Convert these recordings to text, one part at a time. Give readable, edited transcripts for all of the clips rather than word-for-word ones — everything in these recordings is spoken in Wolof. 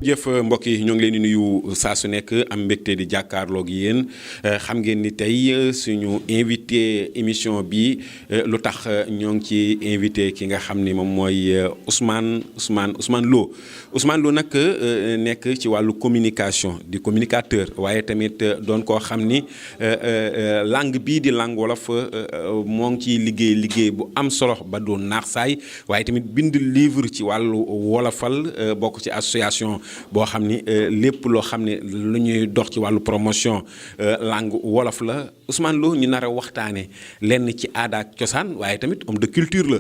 jëf mbokk yi ñoo ngi leen di nuyu saa su nekk am mbégte di jàkkaarloog yéen xam ngeen ni tey suñu invité émission bi lu tax ñoo ngi ci invité ki nga xam ni moom mooy Ousmane Lo nag nekk ci wàllu communication di communicateur waaye tamit doon koo xam ni langue bii di langue wolof moo ngi ciy liggéey bu am solo ba doon naax saay waaye tamit bind livre ci wàllu wolofal bokk ci association boo xam ni lépp loo xam ne lu ñuy dox ci wàllu promotion langue wolof la Ousmane Lo ñu nar a waxtaane lenn ci aada ak cosaan waaye tamit homme de culture la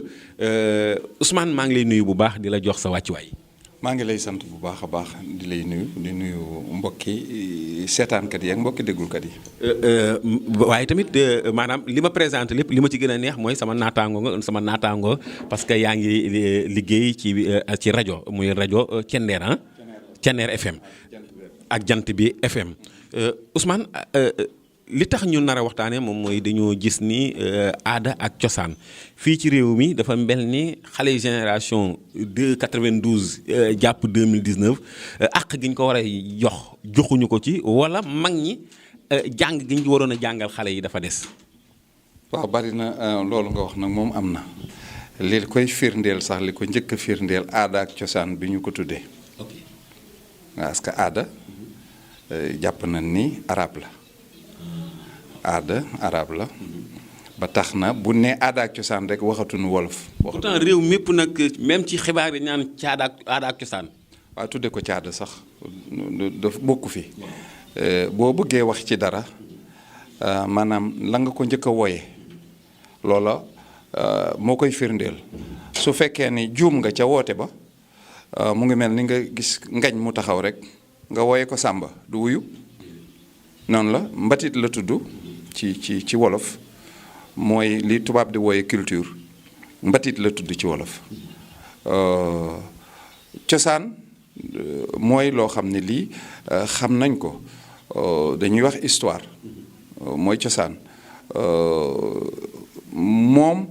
Ousmane maa ngi lay nuyu bu baax di la jox sa wàccuwaay. maa ngi lay sant bu baax a baax di lay nuyu di nuyu mbokki seetaankat yi ak mbokki déggulkat yi. waaye tamit maanaam li ma présenté lépp li ma ci gën a neex mooy sama naataango parce que yaa ngi liggéey ci rajo muy rajo Thiéniere FM ak Jant bi FM Ousmane li tax ñu nar a waxtaanee moom mooy dañoo gis ni aada ak cosaan fii ci réew mi dafa mel ni xale génération de 92 jàpp 2019 àq gi ñu ko war a joxuñu ko ci wala mag ñi jàng gi ñu waroon a jàngal xale yi dafa des. waaw bari na loolu nga wax nag moom am na li koy firndeel sax li ko njëkk a firndeel aada ak cosaan bi ñu ko tuddee. parce que aada jàpp nañ ni arab la aada arab la ba tax na bu ne aada ak cosaan rek waxatuñu wolof. pourtant réew mépp nag même ci xibaar yi ñaan caada ak aada ak cosaan. waaw tudde ko caada sax daf bokku fi boo bëggee wax ci dara maanaam la nga ko njëkk a wooye loola moo koy firndeel su fekkee ni juum nga ca woote ba. mu ngi mel ni nga gis ngañ mu taxaw rek nga wooye ko sàmba du wuyu noonu la mbatit la tudd ci wolof mooy li tubaab di wooye culture mbatit la tudd ci wolof cosaan mooy loo xam ne lii xam nañ ko dañuy wax histoire mooy cosaan moom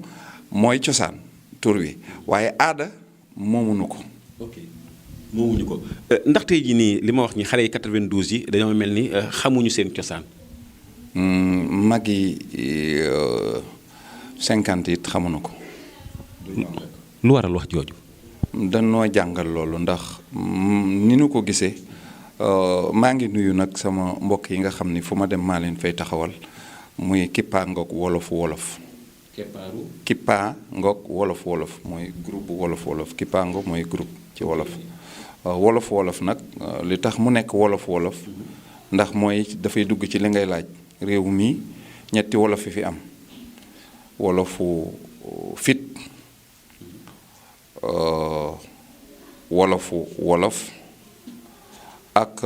mooy cosaan tur wi waaye aada moomuñu ko. ok moomuñu ko ndax tey jii nii li ma wax ñi xale yi 92 yi dañoo mel ni xamuñu seen cosaan. mag yi 50 it xamuñu ko. lu waral wax jooju. dañoo jàngal loolu ndax ni nu ko gisee maa ngi nuyu nag sama mbokk yi nga xam ni fu ma dem maa leen fay taxawal muy Kippa Ngok wolof. Kippa Ngok wolof mooy groupe wolof Kippa Ngok mooy groupe ci wolof wolof nag li tax mu nekk wolof ndax mooy dafay dugg ci li ngay laaj réew mi ñetti wolof yi fi am wolofu fit wolof ak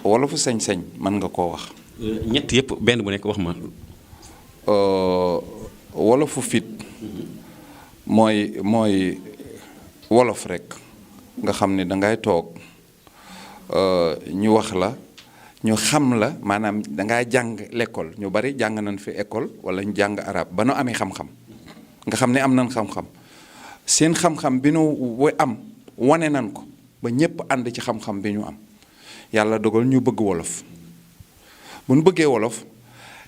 wolofu sañ-sañ mën nga koo wax. ñett yëpp benn bu nekk wax ma. wolofu fit mooy wolof rek nga xam ne dangay toog ñu wax la ñu xam la maanaam dangaa jàng l'école ñu bari jàng nañ fi école wala ñu jàng arab ba nu amee xam-xam nga xam ne am nañ xam-xam seen xam-xam bi nu am wane nañ ko ba ñépp ànd ci xam-xam bi ñu am yàlla dogal ñu bëgg wolof bu ñu bëggee wolof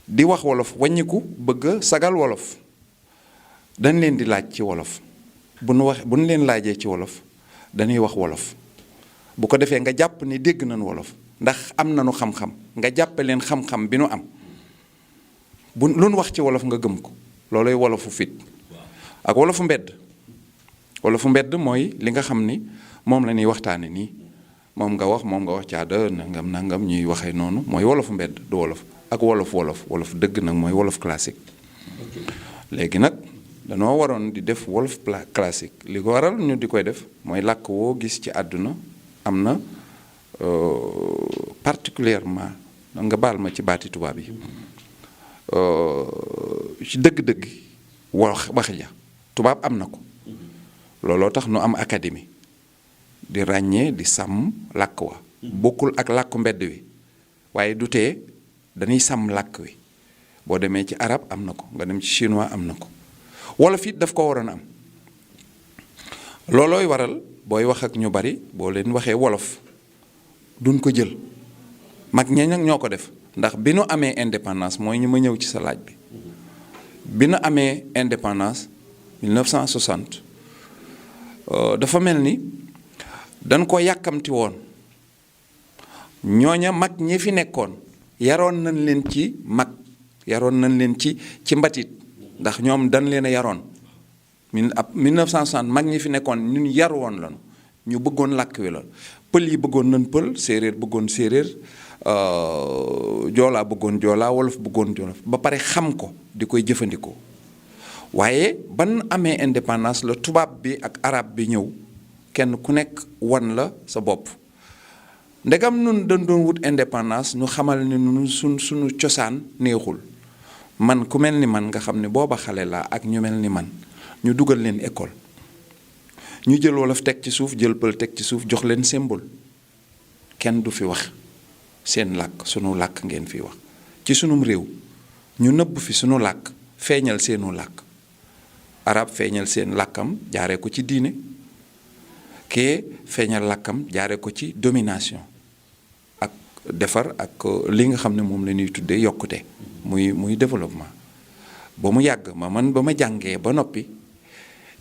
di wax wolof wàññiku bëgg sagal wolof dañ leen di laaj ci wolof bu nu leen laajee ci wolof dañuy wax wolof bu ko defee nga jàpp ni dégg nañu wolof ndax am nañu xam-xam nga jàppe leen xam-xam bi nu am bu lu nu wax ci wolof nga gëm ko looloy wolofu fit ak wolofu mbedd mooy li nga xam ni moom la ñuy waxtaane nii moom nga wax caada nangam ñuy waxee noonu mooy wolofu mbedd du wolof ak wolof dëgg nag mooy wolof classique léegi nag danoo waroon di def wolof classique li ko waral ñu di koy def mooy làkk woo gis ci àdduna am na particulièrement nga baal ma ci baati tubaab yi ci dëgg-dëgg wax ja tubaab am na ko looloo tax nu am académie di ràññee di sàmm làkk wa bokkul ak làkku mbedd wi waaye du tee dañuy sàmm làkk wi boo demee ci arab am na ko nga dem ci chinois am na ko wolof it daf ko waroon am loolooy waral booy wax ak ñu bari boo leen waxee wolof duñ ko jël mag ña nag ñoo ko def ndax bi nu amee indépendance mooy ñu ma ñëw ci sa laaj bi nu amee indépendance 1960 dafa mel ni dañ ko yàkkamti woon ñooña mag ñi fi nekkoon yaroon nañ leen ci mag yaroon nañ leen ci mbatit ndax ñoom dañ leen a yaroon 1960 mag ñi fi nekkoon ñun yar woon lañu ñu bëggoon làkk wi la pël yi bëggoon nañ pël séeréer bëggoon séeréer joolaa bëggoon joolaa wolof bëggoon jolof ba pare xam ko di koy jëfandikoo waaye ban amee indépendance la tubaab bi ak arab bi ñëw kenn ku nekk wan la sa bopp ndegam nun dañ doon wut indépendance ñu xamal ni nun suñu cosaan neexul man ku mel ni man nga xam ne booba xale laa ak ñu mel ni man ñu dugal leen école ñu jël wolof teg ci suuf jël pël teg ci suuf jox leen symbole kenn du fi wax seen làkk sunu làkk ngeen fi wax ci sunum réew ñu nëbb fi sunu làkk feeñal seenu làkk arab feeñal seen làkkam jaaree ko ci diine kee feeñal làkkam jaaree ko ci domination ak defar ak li nga xam ne moom la ñuy tuddee yokkute muy développement ba mu yàgg ba ma jàngee ba noppi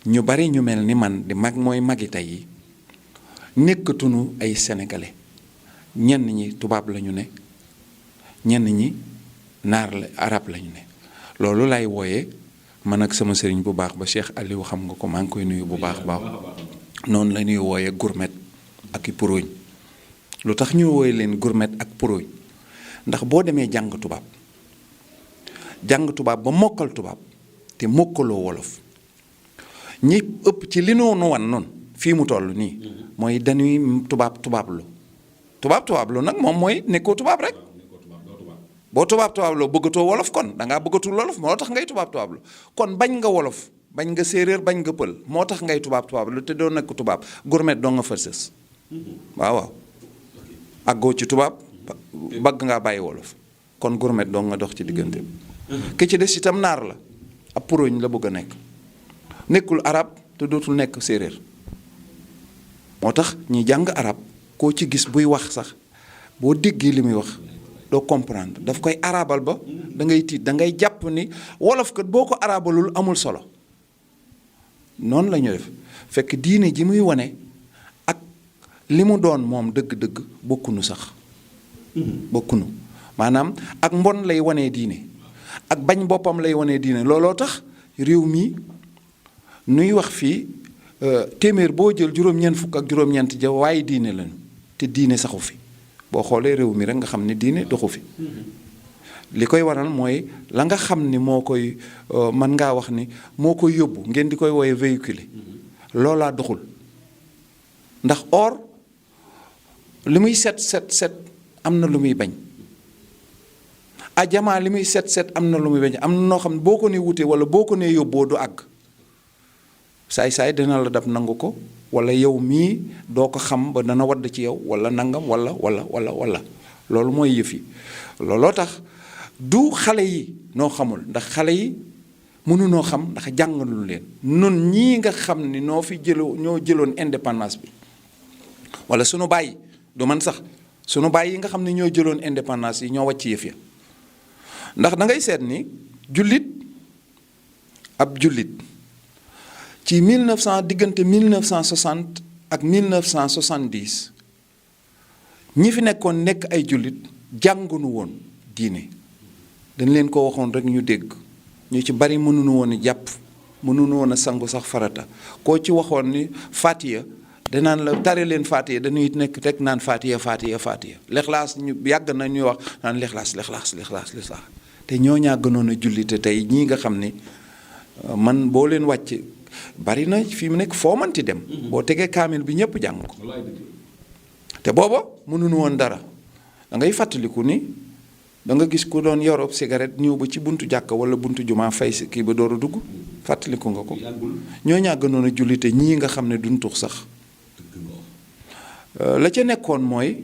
ñu bari ñu mel ni man di mag mooy magi tey yi nekkatunu ay sénégalais ñenn ñi tubaab lañu ne ñenn ñi naar la arab lañu ne loolu lay wooyee man ak sama sëriñ bu baax ba Cheikh Aliou xam nga ko maa ngi koy nuyu bu baax noonu la ñuy wooyee gourmet ak i puróoñ lu tax ñu wooye leen gourmet ak puróoñ ndax boo demee jàng tubaab ba mokkal tubaab te mokkaloo wolof ñi ëpp ci li noonu wan noonu fii mu toll nii mooy dañuy tubaablu nag moom mooy nekkoo tubaab rek boo tubaablu bëggatoo wolof kon da ngaa bëggatul wolof moo tax ngay tubaablu kon bañ nga wolof bañ nga séeréer bañ nga pël moo tax ngay tubaablu te doo nekk tubaab gourmet doo nga fa sës waaw àggoo ci tubaab bagg ngaa bàyyi wolof kon gourmet doo nga dox ci diggante bi ki ci des itam naar la ab puróñ la bëgg a nekk nekkul arab te dootul nekk séeréer moo tax ñi jàng arab koo ci gis buy wax sax boo déggee li muy wax doo comprendre daf koy arabal ba da ngay tiit da ngay jàpp ni wolof kat boo ko arabalul amul solo noonu la ñu def fekk diine ji muy wane ak li mu doon moom dëgg-dëgg bokkunu sax bokkunu maanaam ak mbon lay wanee diine ak bañ boppam lay wanee diine looloo tax réew mi nuy wax fii téeméer boo jël juróom-ñeent fukk ak juróom-ñeent ja waaye diine lañu te diine saxu fi boo xoolee réew mi rek nga xam ne diine doxu fi li koy waral mooy la nga xam ni moo koy mën ngaa wax ni moo koy yóbbu ngeen di koy wooye véhiculer loolaa doxul ndax or li muy set am na lu muy bañ ajamaa li muy set am na lu muy bañ am na noo xam ne boo ko nee wutee wala boo ko nee yóbboo du àgg saay-saay dina la dab nangu ko wala yow mii doo ko xam ba dana wadd ci yow wala nangam wala loolu mooy yëf yi looloo tax du xale yi noo xamul ndax xale yi mënunoo xam ndax jàngalul leen nun ñii nga xam ni ñoo jëloon indépendance bi wala sunu baay du man sax sunu baay yi nga xam ne ñoo jëloon indépendance yi ñoo wàcc yëf ya ndax da ngay seet ni ab jullit ci 1900 diggante 1960 ak 1970 ñi fi nekkoon nekk ay jullit jàngunu woon diine dañ leen ko waxoon rek ñu dégg ñu ci bari mënuñu woon a jàpp mënuñu woon a sangu sax farata koo ci waxoon ni Fatiha danaan la tare leen Fatiha dañuy nekk rek naan Fatiha lexlaas ñu yàgg na ñuy wax naan lexlaas te ñoo ñaa gënoon a jullite tey ñii nga xam ni man boo leen wàcc bari na fi mu nekk foo manti dem boo tegee kaamil bi ñëpp jàng ko te booba mënuñu woon dara da ngay fàttaliku ni da nga gis ku doon yor ab cigarette ñëw ba ci buntu jàkka wala buntu jumaa fay si kii ba door a dugg fàttaliku nga ko ñoo ñaa gënoon a jullite ñii nga xam ne duñ tux sax la ca nekkoon mooy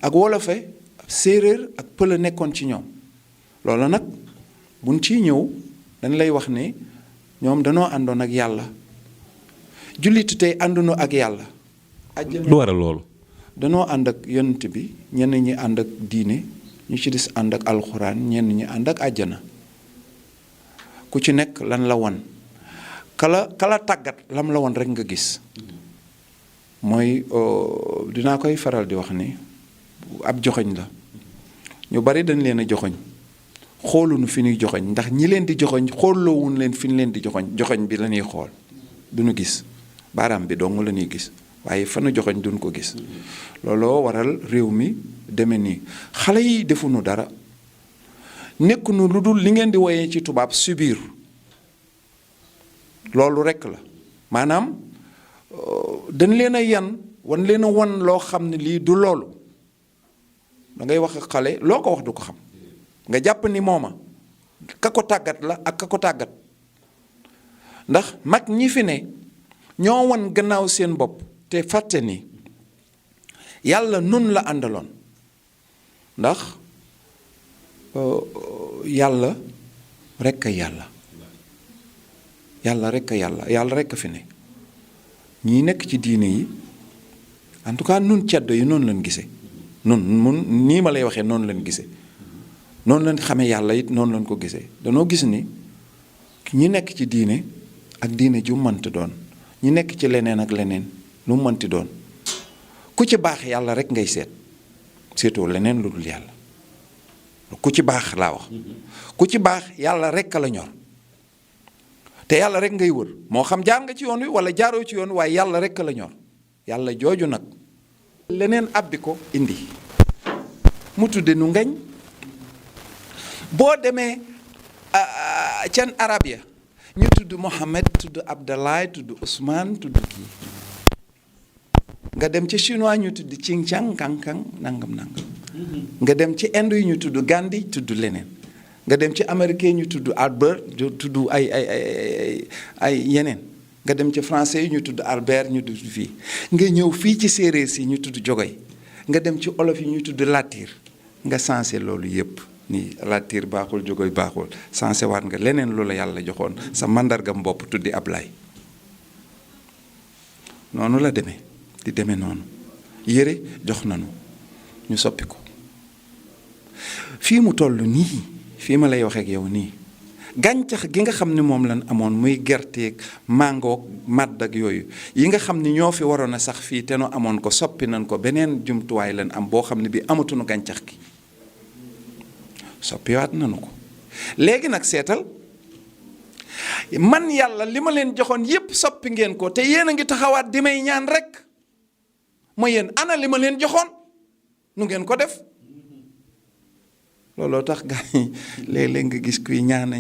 ak wolofe séeréer ak pël a nekkoon ci ñoom loolu nag buñ ciy ñëw dañ lay wax ni ñoom danoo àndoon ak yàlla jullit tey àndunu ak yàlla àjjana lu waral loolu. danoo ànd ak yonent bi ñenn ñi ànd ak diine ñu ci des ànd ak alxuraan ñenn ñi ànd ak àjjana ku ci nekk lan la won kala tàggat lam la won rek nga gis mooy dinaa koy faral di wax ni ab joxoñ la ñu bari dañ leen a joxoñ xooluñu fi ñuy joxoñ ndax ñi leen di joxoñ xoolloowuñ leen fi ñu leen di joxoñ bi la ñuy xool duñu gis baaraam bi dong la ñuy gis waaye fa nu joxoñ duñ ko gis looloo waral réew mi deme nii xale yi defuñu dara nekkunu lu dul li ngeen di woyee ci tubaab subir loolu rekk la maanaam dañ leen a yan wan leen a wan loo xam ne lii du loolu da ngay wax ak xale loo ko wax du ko xam nga jàpp ni mooma ka ko tàggat la ak ka ko tàggat ndax mag ñi fi ne ñoo wan gannaaw seen bopp te fàtte ni yàlla nun la àndaloon ndax yàlla rekk a yàlla yàlla rekk a yàlla rekk a fi ne ñii nekk ci diine yi en tout cas nun ceddo yi noonu lañ gisee mun nii ma lay waxee noonu lañ gisee noonu lañ xamee yàlla it noonu lañ ko gisee danoo gis ni ñi nekk ci diine ak diine ju mënti doon ñi nekk ci leneen ak leneen lu mënti doon ku ci baax yàlla rek ngay seetoo leneen lu dul yàlla ku ci baax laa wax ku ci baax yàlla rek la ñor te yàlla rek ngay wër moo xam jaar nga ci yoon wi wala jaaroo ci yoon wi waaye yàlla rek la ñor yàlla jooju nag leneen abbi ko indi mu tudde nu ngañ boo demee can arab ya ñu tudd Mohammed tudd Abdallah tudd Ousmane tudd kii nga dem ci chinois ñu tudd Ching Chang Kang nangam nga dem ci Inde yi ñu tudd Gandhi tudd leneen nga dem ci américain ñu tudd Albert tudd ay yeneen nga dem ci français yi ñu tudd Albert ñu tudd fii nga ñëw fii ci séeréer si ñu tudd Jogoy nga dem ci olof yi ñu tudd Latir nga sensé loolu yépp ni Latir baaxul Jogoy baaxul sensé waat nga leneen loolu la yàlla joxoon sa màndargam bopp tuddi Ablaay noonu la demee di demee noonu yére jox nanu ñu soppi ko fii mu toll nii fii ma lay waxee ak yow nii gàncax gi nga xam ne moom lañ amoon muy gerteeg mangoog màdd ak yooyu yi nga xam ne ñoo fi waroon a sax fii te nu amoon ko soppi nañ ko beneen jumtuwaay lañ am boo xam ne bi amatuñu gàncax gi soppiwaat nañu ko léegi nag seetal man yàlla li ma leen joxoon yépp soppi ngeen ko te yéen a ngi taxawaat di may ñaan rek ma yéen ana li ma leen joxoon nu ngeen ko def looloo tax gaa yi léeg-léeg nga gis kuy ñaane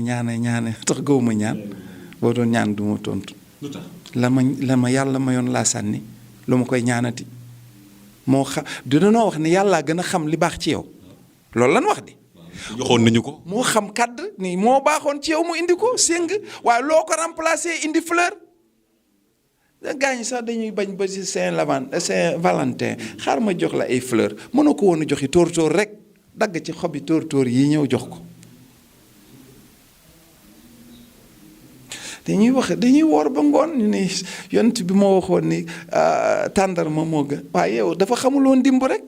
tax gaw ma ñaan boo doon ñaan du ma tontu. la ma yàlla mayoon laa sànni lu ma koy ñaanati moo xam dinanoo wax ne yàllaa gën a xam li baax ci yow loolu lan wax di. joxoon nañu ko. moo xam kàdd ni moo baaxoon ci yow mu indi ko séng waaye loo ko remplacer indi fleur gaa ñi sax dañuy bañ ba ci Saint-Valentin xaar ma jox la ay fleur mënoo ko woon a joxi tóor-tóor rek. dagg ci xobi tóor-tóor yi ñëw jox ko dañuy woor ba ngoon ñu ne yont bi moo waxoon ni tàndarma moo gën waaye yow dafa xamuloon dimb rek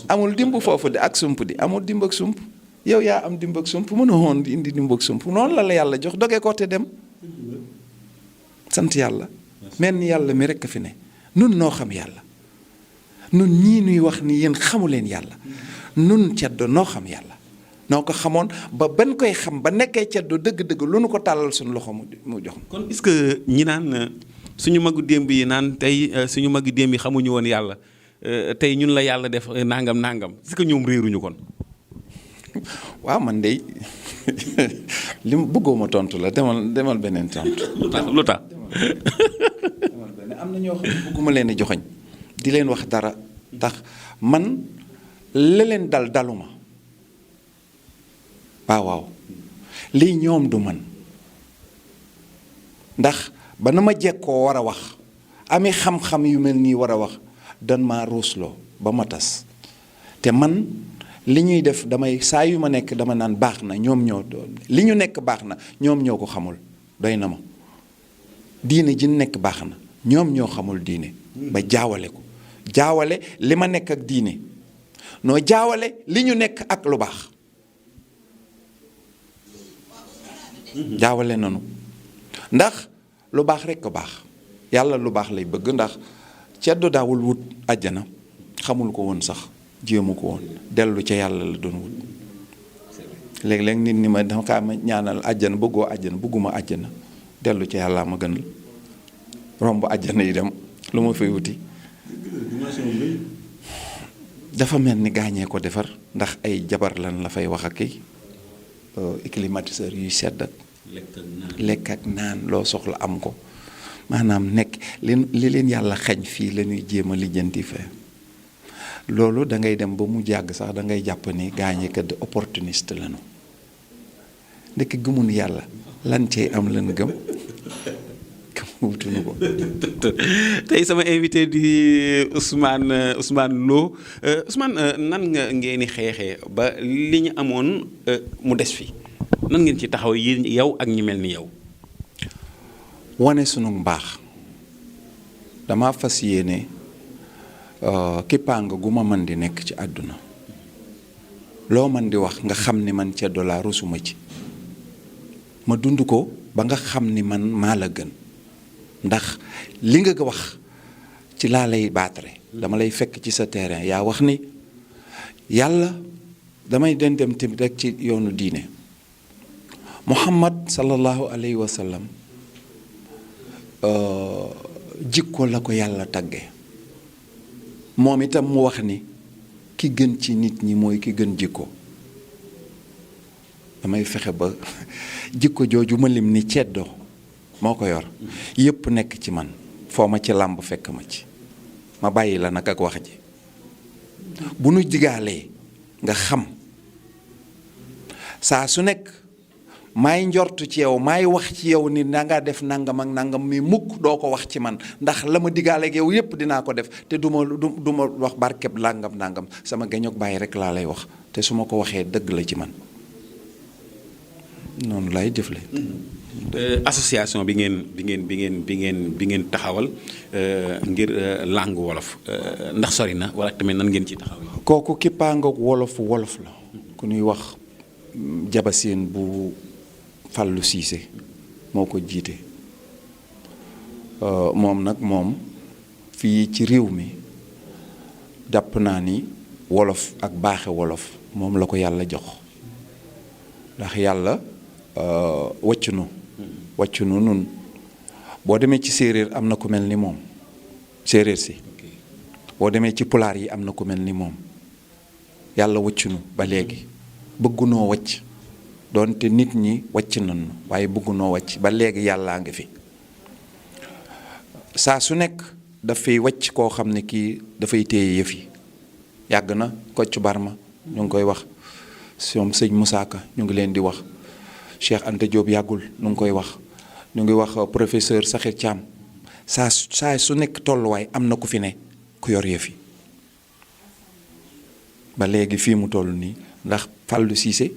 amul dimb foofu de ak sump di amul dimb ak sump yow yaa am dimb ak sump mënoo woon di indi dimb ak sump noonu la yàlla jox dogee ko te dem sant yàlla mel ni yàlla mi rekk fi ne nun noo xam yàlla nun ñii nuy wax ni yéen xamu leen yàlla nun ceddo noo xam yàlla noo ko xamoon ba ban koy xam ba nekkee ceddo dëgg-dëgg lu nu ko tàllal suñu loxo mu jox. kon est-ce que ñi naan suñu magu démb yi naan tey suñu magu démb yi xamuñu woon yàlla tey ñun la yàlla def nangam est-ce que ñoom réeruñu kon. waaw man de li mu bëggoo ma tontu la demal beneen tontu. lu tax demal beneen am na ñoo xam ne bëgguma leen a joxoñ di leen wax dara tax man la leen daluma waaw lii ñoom du man ndax ba na ma jekkoo war a wax ami xam-xam yu mel nii war a wax dan maa ruusloo ba ma tas te man li ñuy def damay saa yu ma nekk dama naan baax na ñoom ñoo li ñu nekk baax na ñoom ñoo ko xamul doy na ma diine ji nekk baax na ñoom ñoo xamul diine ba jaawale ko, jaawale li ma nekk ak diine, noo jaawale li ñu nekk ak lu baax. jaawale nanu ndax lu baax rekk a baax, yàlla lu baax lay bëgg. ndax ceddo daawul wut àjjana, xamul ko woon sax, jéemu ko woon, dellu ca yàlla la doon wut. léeg-léeg nit ñi ma dama kaa ma ñaanal àjjana, bëggoo àjjana, bëgguma àjjana, dellu ca yàlla ma gënal. romb àjjana yi dem lu ma fay wuti. dafa mel ni gaañee ko defar, ndax ay jabar lan la fay wax ak kii climatiseur yuy sedd ak lekk ak naan loo soxla am ko. maanaam nekk li leen yàlla xañ fii la ñuy jéem a lijjanti fee. loolu da ngay dem ba mu jàgg sax da ngay jàpp ni gaañee kat opportuniste lañu, ndekk gëmun yàlla lan cey am lan gëm. wutuñu ko. tey sama invité di Ousmane Lo Ousmane nan nga ngeen di xeexee ba li ñu amoon mu des fi, nan ngeen ci taxaw yi yow ak ñi mel ni yow. wane sunu mbaax. dama fas yéene kippaanga gu ma mën di nekk ci àdduna, loo mën di wax nga xam ni man ceddo laa rusuma ci, ma dund ko ba nga xam ni man maa la gën. ndax li nga wax ci laa lay baatare, dama lay fekk ci sa terrain. yaa wax ni yàlla, damay dem tamit rek ci yoonu diine. Muhammad sallallahu alayhi wa sallam jikko la ko yàlla tagge. moom itam mu wax ni ki gën ci nit ñi mooy ki gën jikko. damay fexe ba jikko jooju ma lim ni ceddo moo ko yor yépp nekk ci man, foo ma ci làmb fekk ma ci, ma bàyyi la nag ak wax ji. bu nu digaalee nga xam saa su nekk maay njortu ci yow, maay wax ci yow ni nanga def nangam ak nangam, mi mukk doo ko wax ci man, ndax la ma digaaleeg yow yépp dinaa ko def, te du ma wax barkeb nangam sama geñoog bàyyi rek laa lay wax, te su ma ko waxee dëgg la ci man. noonu lay jëfle. association bi ngeen taxawal ngir langue wolof ndax sori na wala tamit nan ngeen ci taxawal. kooku kippaangoog wolof la ku ñuy wax jabaseen bu Fallou Cissé moo ko jiite. moom fii ci réew mi jàpp naa ni wolof ak baaxe wolof moom la ko yàlla jox, ndax yàlla wàccu nu nun. boo demee ci séeréer am na ku mel ni moom, séeréer si. boo demee ci pulaar yi am na ku mel ni moom. yàlla wàccu nu ba léegi, bëggunoo wàcc, doonte nit ñi wàcc nañu waaye bëggunoo wàcc ba léegi. yàllaa ngi fi saa su nekk dafay wàcc koo xam ne kii dafay téye yëf yi. yàgg na Kocc Barma ñu ngi koy wax, ñoom sëñ Moussa Ka ñu ngi leen di wax, Cheikh Anta Diop yàggul ñu ngi koy wax, ñu ngi wax professeur Sakhir Thiam. saa su nekk tolluwaay am na ku fi ne ku yor yëf yi ba léegi fii mu toll nii. ndax Fallou Cissé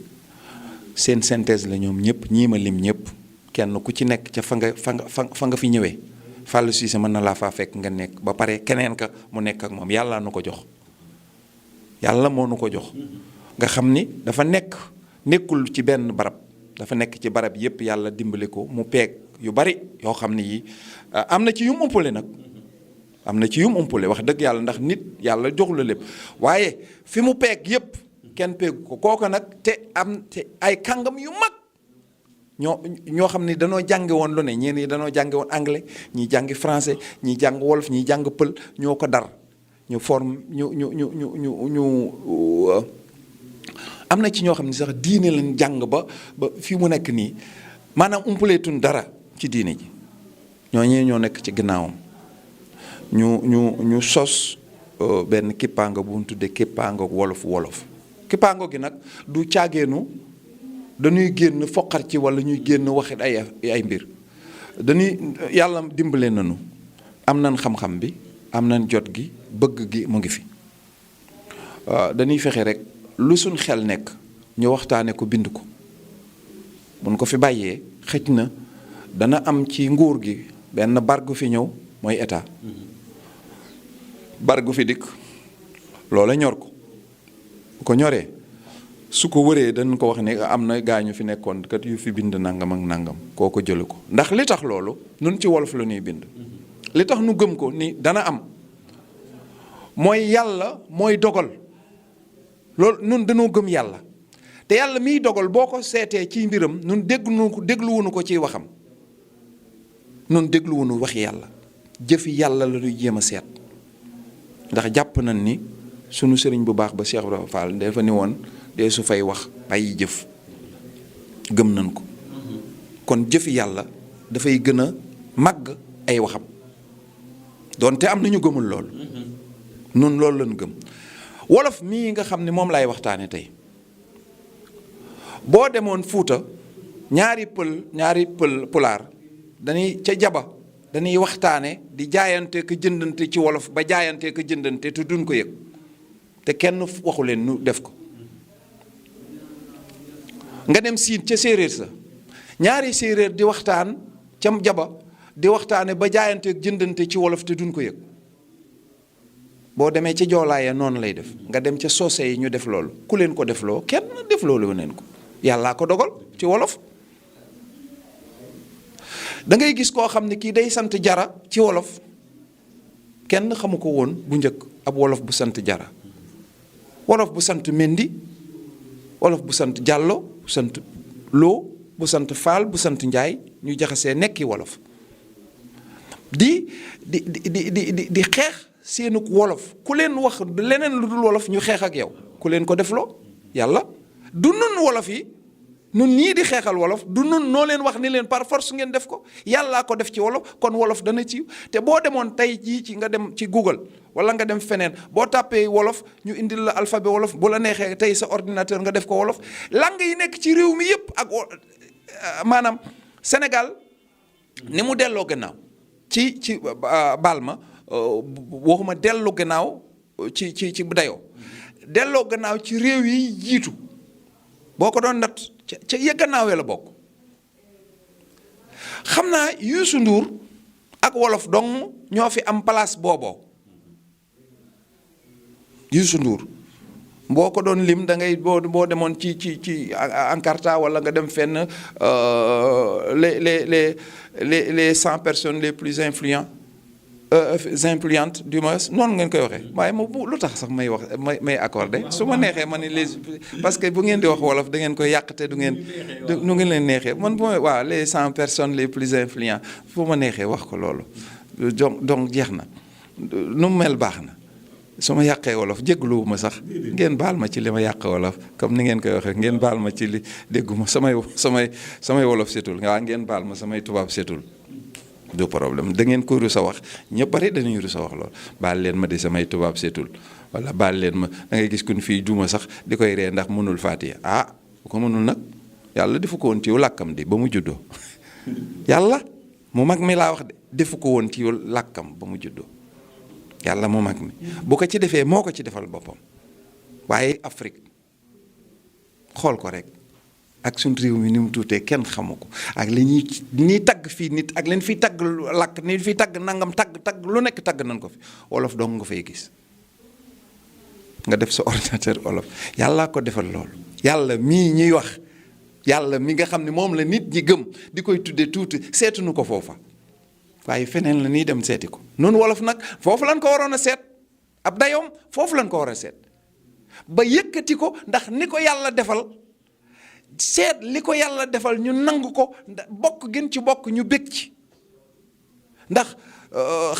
seen synthèse la ñoom ñëpp, ñii ma lim ñëpp, kenn ku ci nekk ca fa nga fi ñëwee. Fallou Cissé mën na laa faa fekk nga nekk ba pare keneen ka mu nekk ak moom. yàlla nu ko jox, yàlla moo nu ko jox. nga xam ni dafa nekkul ci benn barab, dafa nekk ci barab yépp. yàlla dimbali ko mu peeg yu bari yoo xam ne yi am na ci yum umpale nag, am na ci yum umpale wax dëgg yàlla, ndax nit yàlla joxu la lépp, waaye fi mu peeg yépp kenn peegu ko. kooka nag te ay kàngam yu mag ñoo xam ne danoo jànge woon lu ne. ñeen ñi danoo jànge woon anglais, ñi jàngi français, ñi jàng wolof, ñi jàng pël, ñoo ko dar ñu forme ñu am na ci ñoo xam ne sax diine lañ jàng ba fii mu nekk nii maanaam umpaleetun dara ci diine ji. ñooñee ñoo nekk ci gannaawam ñu sos benn kippaanga bu ñu tuddee kippaanga wolof. kippaango gi nag du caageenu dañuy génn foqar ci wala ñuy génn waxit ay mbir. dañuy yàlla dimbale nañu, am nañ xam-xam bi, am nañ jot gi, bëgg gi mu ngi fi. dañuy fexe rek lu suñ xel nekk ñu waxtaane ko, bind ko. buñ ko fi bàyyee xëj na dana am ci nguur gi benn bargu fi ñëw mooy état. bar gu fi dikk loola ñor ko bu ko ñoree su ko wëree dañ ko wax ne am na gaañu fi nekkoon kat yu fi bind nangam ak nangam koo ko jëlu ko ndax li tax loolu nun ci wolof la ñuy bind. li tax nu gëm ko ni dana am mooy yàlla mooy dogal loolu nun dañoo gëm yàlla te yàlla miy dogal boo ko seetee ci mbiram nun dégluwunu ko ciy waxam nun dégluwunu wax yàlla jëfi yàlla la ñuy jéem a seet ndax jàpp nañ ni sunu sëriñ bu baax ba Cheikh Ibrahima Fall dafa ni woon dee su fay wax bàyyi jëf gëm nañ ko kon jëfi yàlla dafay gën a màgg ay waxam doonte am nañu gëmul loolu nun loolu lañu gëm wolof mii nga xam ne moom laay waxtaane tey boo demoon Fuuta ñaari pulaar dañuy ca jaba dañuy waxtaane di jaayante ko jëndante ci wolof ba jaayante ko jëndante te duñ ko yëg te kenn waxu leen nu def ko nga dem siin ca séeréer sa ñaari séeréer di waxtaan ca jaba di waxtaane ba jaayante ak jëndante ci wolof te duñ ko yëg boo demee ca joolaaya noonu lay def nga dem ca soose yi ñu def loolu ku leen ko defloo kenn def loolu weneen ko yàllaa ko dogal ci wolof da ngay gis koo xam ne kii day sant jara ci wolof kenn xamu ko woon bu njëkk ab wolof bu sant jara wolof bu sant mendi wolof bu sant jàllo bu sant loo bu sant faal bu sant njaay ñu jaxasee nekki wolof di xeex seenuk wolof ku leen wax leneen lu dul wolof ñu xeex ak yow ku leen ko defloo yàlla du nun wolof yi nun ñii di xeexal wolof du nun noo leen wax ni leen par force ngeen def ko yàllaa ko def ci wolof kon wolof dana ci te boo demoon tey jii ci nga dem ci Google wala nga dem feneen boo tàppee wolof ñu indil la alphabet wolof bu la neexee tey sa ordinateur nga def ko wolof langue yi nekk ci réew mi yépp ak maanaam Sénégal ni mu delloo gannaaw ci baal ma waxuma dellu gannaaw ci dayoo delloo gannaaw ci réew yi jiitu boo ko doon nat ca ya gannaawee la bokk xam naa Youssou Ndour ak wolof dong ñoo fi am place booboo Youssou Ndour boo ko doon lim da ngay boo demoon ci Encarta wala nga dem fenn les 100 personnes les plus influentes du moins noonu ngeen koy waxee waaye moom lu tax sax may wax may accordé su ma neexee ma ne les parce que bu ngeen di wax wolof da ngeen koy yàq te du ngeen leen neexee man bu ma waaw les 100 personnes les plus influentes fu ma neexee wax ko loolu donc jeex na nu mu mel baax na su ma yàqee wolof jégaluwuma sax ngeen baal ma ci li ma yàq wolof comme ni ngeen koy waxee ngeen baal ma ci li dégguma samay wolof setul waaw ngeen baal ma samay tubaab setul du problème da ngeen ko rus a wax ñëpp bari dañuy rus a wax lool baal leen ma di samay tubaab seetul wala baal leen ma da ngay gis kun fii duma sax di koy ree ndax mënul Faatiha bu ko mënul nag yàlla defu ko woon ci làkkam di ba mu juddoo yàlla mu mag mi laa wax de defu ko woon ci làkkam ba mu juddoo yàlla mu mag mi bu ko ci defee moo ko ci defal boppam waaye Afrique xool ko rek ak suñ réew mi ni mu tuutee kenn xamu ko ak li ñuy tagg fii nit ak leen fiy tagg làkk ni fiy tagg nangam tagg lu nekk tagg nañ ko fi wolof dong nga fay gis nga def sa ordinateur wolof yàllaa ko defal loolu yàlla mii ñuy wax yàlla mi nga xam ne moom la nit ñi gëm di koy tuddee tuuti seetuñu ko foofa waaye feneen la ñuy dem seeti ko noonu wolof nag foofu lañ ko waroon a seet ab dayoom foofu lañ ko war a seet ba yëkkati ko ndax ni ko yàlla defal seet li ko yàlla defal ñu nangu ko bokk gën ci bokk ñu bég ci ndax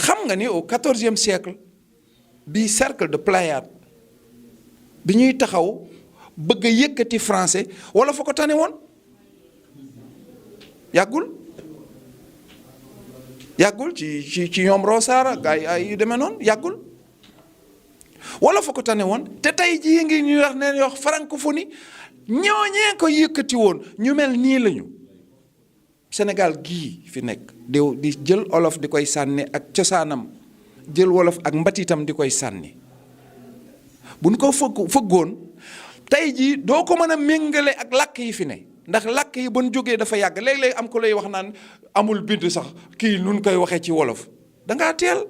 xam nga ni au 14e siècle bi cercle de Pléiade bi ñuy taxaw bëgg a yëkkati français wala fa ko tane woon yàggul ci ñoom Rosara ay yu demee noonu yàggul wala fa ko tane woon te tey jii ngi ñuy wax ne wax francophonie ñooñee ko yëkkati woon ñu mel nii lañu Sénégal gii fi nekk di jël olof di koy sànni ak cosaanam jël wolof ak mbatitam di koy sànni buñ ko fëggoon tey jii doo ko mën a méngale ak làkk yi fi ne ndax làkk yi ban jógee dafa yàgg léeg-léeg am ko lay wax naan amul bind sax kii nun koy waxee ci wolof da ngaa teel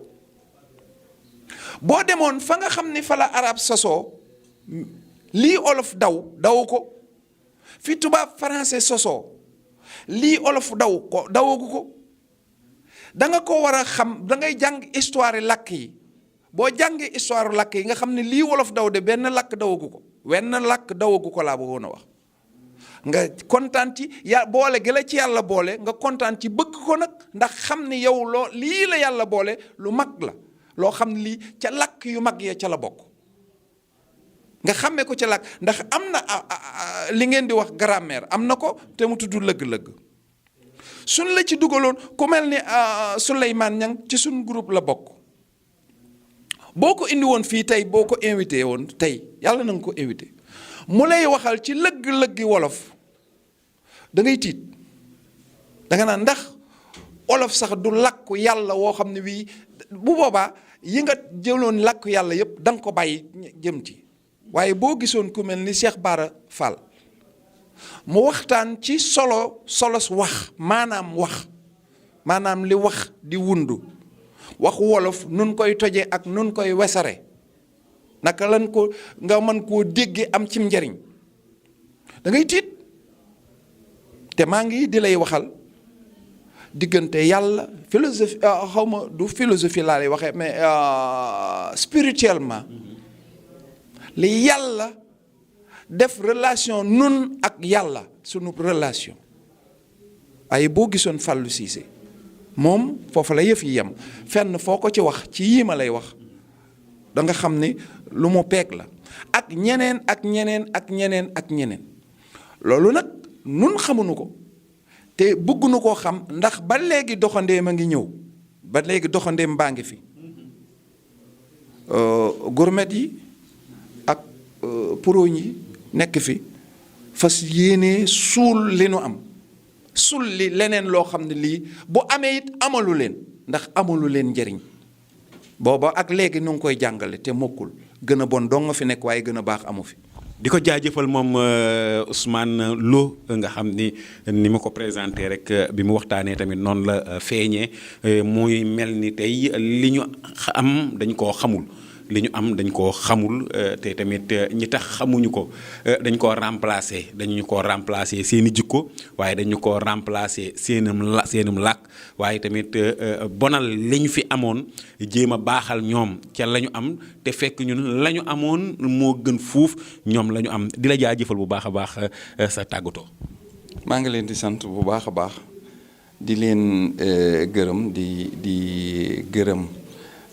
boo demoon fa nga xam ni fa la arab sosoo lii olof dawu ko fi tubaab français sosoo lii olof dawagu ko da nga ko war a xam da ngay jàng histoire làkk yi boo jàngee histoire làkk yi nga xam ne lii wolof daw de benn làkk dawagu ko laa bëggoon a wax nga kontaan ci boole gi la ci yàlla boole nga kontaan ci bëgg ko nag ndax xam ni yow lii la yàlla boole lu mag la loo xam ne lii ca làkk yu mag ya ca la bokk nga xàmmee ko ca làkk ndax am na li ngeen di wax grammaire am na ko te mu tudd lëgg-lëgg suñ la ci dugaloon ku mel ni Souleymane Niang ci suñ groupe la bokk boo ko indi woon fii tey boo ko invité woon tey yàlla na nga ko invité mu lay waxal ci lëgg-lëggi wolof da ngay tiit da nga naan ndax wolof sax du làkku yàlla woo xam ne bii bu boobaa yi nga jëloon làkku yàlla yëpp da nga ko bàyyi jëm ci waaye boo gisoon ku mel ni Cheikh Bara Fall mu waxtaan ci solos wax maanaam li wax di wundu wax wolof nun koy toje ak nun koy wesare naka lan ko nga mën koo dégge am cim njariñ da ngay tiit te maa ngi di lay waxal diggante yàlla philosophie xawma du philosophie laa lay waxee mais spirituellement li yàlla def relation nun ak yàlla sunu relation ay boo gisoon Fallou Cissé moom foofu la yëf yi yem fenn foo ko ci wax ci yii ma lay wax da nga xam ni lu mu peeg la ak ñeneen ak ñeneen loolu nag nun xamuñu ko te bëgguñu koo xam ndax ba léegi doxandeem a ngi ñëw ba léegi doxandeem baa ngi fi gourmet yi ak puroñ yi nekk fi fas yéene suul li nu am suul li leneen loo xam ne lii bu amee it amalu leen ndax amalu leen njëriñ booba ak léegi nu ngi koy jàngale te mokkul gën a bon dong nga fi nekk waaye gën a baax amu fi. di ko jaajëfal moom Ousmane Lo nga xam ni ma ko présenté rek bi mu waxtaanee tamit noonu la feeñee muy mel ni tey li ñu am dañ koo xamul. li ñu am dañ koo xamul te tamit ñi tax xamuñu ko dañ koo remplacer dañu ko remplacer seeni jikko waaye dañu ko remplacer seenum làkk waaye tamit bonal li ñu fi amoon jéem a baaxal ñoom ca la ñu am te fekk ñun la ñu amoon moo gën fuuf ñoom la ñu am di la jaajëfal bu baax a baax sa tàggatoo. maa ngi leen di sant bu baax a baax di leen gërëm di gërëm.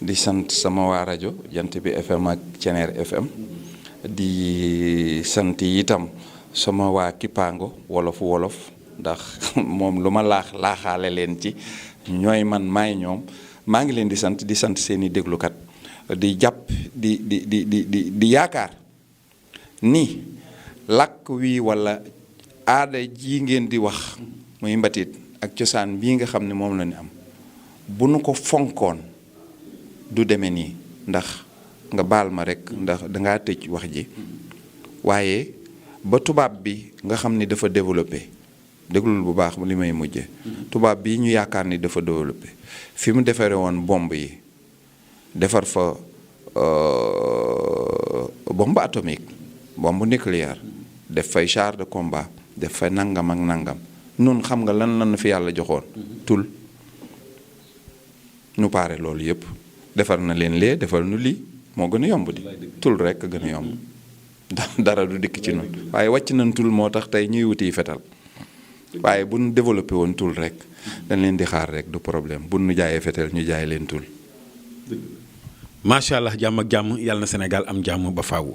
di sant sama waa rajo Jant bi FM ak Ceneer FM di sant itam sama waa Kipango wolof ndax moom lu ma laaxaale leen ci ñooy man maay ñoom maa ngi leen di sant seeni déglukat di jàpp di yaakaar ni làkk wi walla aada ji ngeen di wax muy mbatit ak cosaan bii nga xam ne moom la ñu am bu nu ko fonkoon du demee nii ndax nga baal ma rekk ndax dangaa tëj wax ji waaye ba tubaab bi nga xam ni dafa développé déglul bu baax li may mujje tubaab bi ñu yaakaar ni dafa développé fi mu defaree woon bombe yi defar fa bombe atomique bombe nucléaire def fay char de combat def fay nangam ak nangam nun xam nga lan fi yàlla joxoon tul nu paare loolu yépp defar na leen lee defar nu lii moo gën a yomb di tul rekk gën a yomb dara du dikk ci noonu waaye wàcc nañ tul moo tax tey ñuy wuti fetal waaye bu nu développé woon tul rek dañ leen di xaar rek du problème bu nu jaayee fetal ñu jaay leen tul. macha allah jàmm ak jàmm yàlla na Sénégal am jàmm ba faaw.